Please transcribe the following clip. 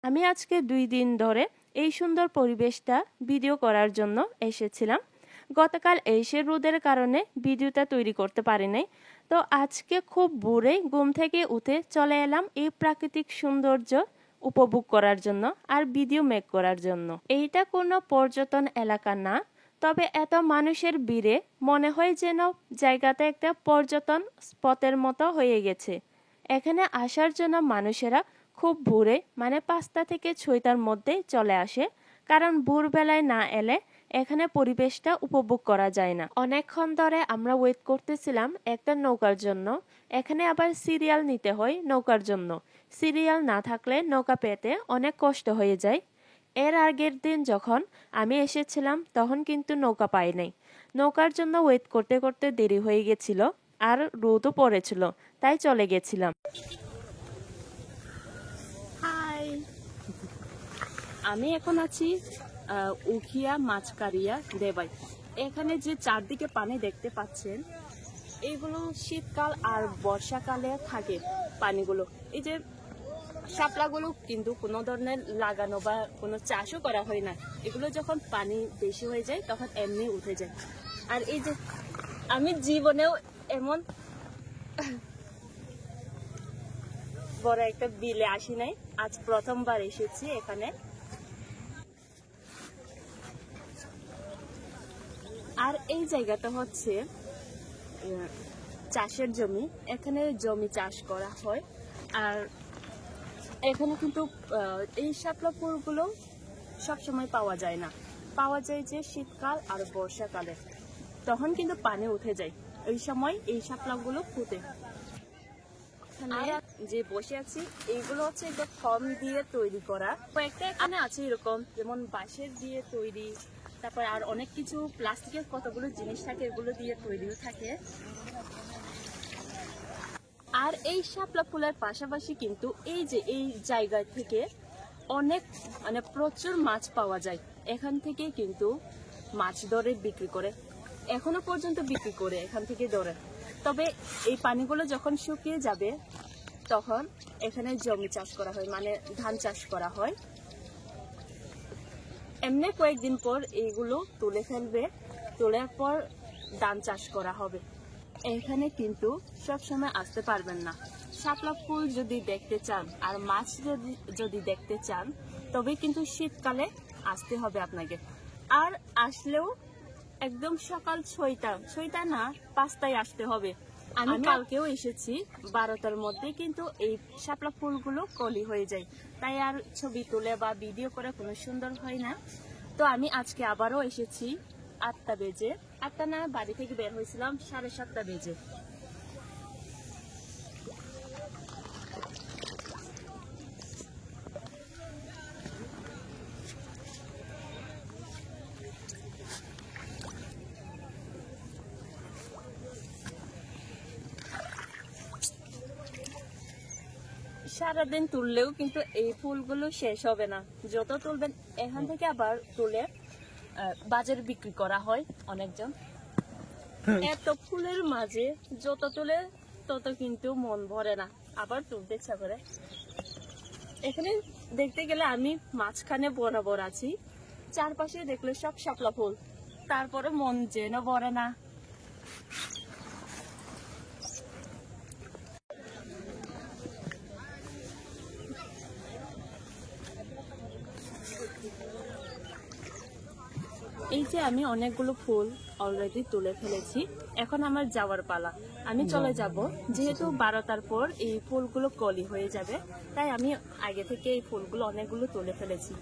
আমি আজকে 2 দিন ধরে এই সুন্দর পরিবেশটা ভিডিও করার জন্য এসেছিলাম। গতকাল এসে রোদের কারণে ভিডিওটা তৈরি করতে পারি নাই। তো আজকে খুব ভোরে ঘুম থেকে উঠে চলে এলাম এই প্রাকৃতিক সৌন্দর্য উপভোগ করার জন্য আর ভিডিও মেক করার জন্য। এইটা কোনো পর্যটন এলাকা না, তবে এত মানুষের ভিড়ে মনে হয় যেন জায়গাটা একটা পর্যটন স্পটের মতো হয়ে গেছে। এখানে আসার জন্য মানুষেরা খুব ভোরে মানে 5টা থেকে 6টার মধ্যে চলে আসে, কারণ ভোরবেলায় না এলে এখানে পরিবেশটা উপভোগ করা যায় না। অনেকক্ষণ ধরে আমরা ওয়েট করতেছিলাম একটা নৌকার জন্য। এখানে আবার সিরিয়াল নিতে হয় নৌকার জন্য। সিরিয়াল না থাকলে নৌকা পেতে অনেক কষ্ট হয়ে যায়। এর আগের দিন যখন আমি এসেছিলাম তখন কিন্তু নৌকা পাই নাই। নৌকার জন্য ওয়েট করতে করতে দেরি হয়ে গেছিল আর রোদও পড়েছিল, তাই চলে গেছিলাম। হাই, আমি এখন আছি উখিয়া মাছকারিয়া দেবাই। এখানে যে চারদিকে পানি দেখতে পাচ্ছেন, এগুলো শীতকাল আর বর্ষাকালে থাকে পানিগুলো। এই যে শাপলাগুলো কিন্তু কোনো ধরনের লাগানো বা কোনো চাষও করা হয় না। এগুলো যখন পানি বেশি হয়ে যায় তখন এমনি উঠে যায়। আর এই যে আমি জীবনেও এমন বড় একটা বিলে আসি নাই, আজ প্রথমবার এসেছি এখানে। আর এই জায়গাটা হচ্ছে চাষের জমি। এখানে জমি চাষ করা হয়। আর এখানে কিন্তু এই শাপলা ফুলগুলো সবসময় পাওয়া যায় না, পাওয়া যায় যে শীতকাল আর বর্ষাকালে, তখন কিন্তু পানি উঠে যায়। এই সময় এই শাপলাগুলো ফুটে। যে বসে আছি এইগুলো হচ্ছে একটা ফর্ম দিয়ে তৈরি করা। কয়েকটা এখানে আছে এরকম, যেমন বাঁশের দিয়ে তৈরি, তারপর আর অনেক কিছু প্লাস্টিকের কতগুলো জিনিস থাকে, এগুলো দিয়ে তৈরিও থাকে। আর এই শাপলা ফুলের পাশাপাশি কিন্তু এই যে এই জায়গা থেকে অনেক মানে প্রচুর মাছ পাওয়া যায়। এখান থেকে কিন্তু মাছ ধরে বিক্রি করে, এখনো পর্যন্ত বিক্রি করে এখান থেকে ধরে। তবে এই পানিগুলো যখন শুকিয়ে যাবে তখন এখানে জমি চাষ করা হয়, মানে ধান চাষ করা হয়। এমনি কয়েকদিন পর এইগুলো তুলে ফেলবে, তোলার পর ধান চাষ করা হবে। এখানে কিন্তু সবসময় আসতে পারবেন না। শাপলা ফুল যদি দেখতে চান আর মাছ যদি দেখতে চান, তবে কিন্তু শীতকালে আসতে হবে আপনাকে। আর আসলেও একদম সকাল 6টা না 5টায় আসতে হবে। আমি কালকেও এসেছি 12টার মধ্যে, কিন্তু এই শাপলা ফুলগুলো কলি হয়ে যায়, তাই আর ছবি তুলে বা ভিডিও করে কোনো সুন্দর হয় না। তো আমি আজকে আবারও এসেছি 8টা বেজে। 8টা না, বাড়ি থেকে বের হয়েছিলাম 7:30 বেজে। সারাদিন তুললেও কিন্তু এই ফুলগুলো শেষ হবে না, যত তুলবেন। এখান থেকে আবার তুলে বাজারে বিক্রি করা হয় অনেকজন। এত ফুলের মাঝে যত তুলে তত কিন্তু মন ভরে না, আবার তুলতে ইচ্ছা করে। এখানে দেখতে গেলে আমি মাঝখানে বরাবর আছি, চারপাশে দেখলে সব শাপলা ফুল, তারপরে মন যেন ভরে না। এই যে আমি অনেকগুলো ফুল অলরেডি তুলে ফেলেছি, এখন আমার যাওয়ার পালা। আমি চলে যাব, যেহেতু 12টার পর এই ফুলগুলো কলি হয়ে যাবে, তাই আমি আগে থেকে এই ফুলগুলো অনেকগুলো তুলে ফেলেছি।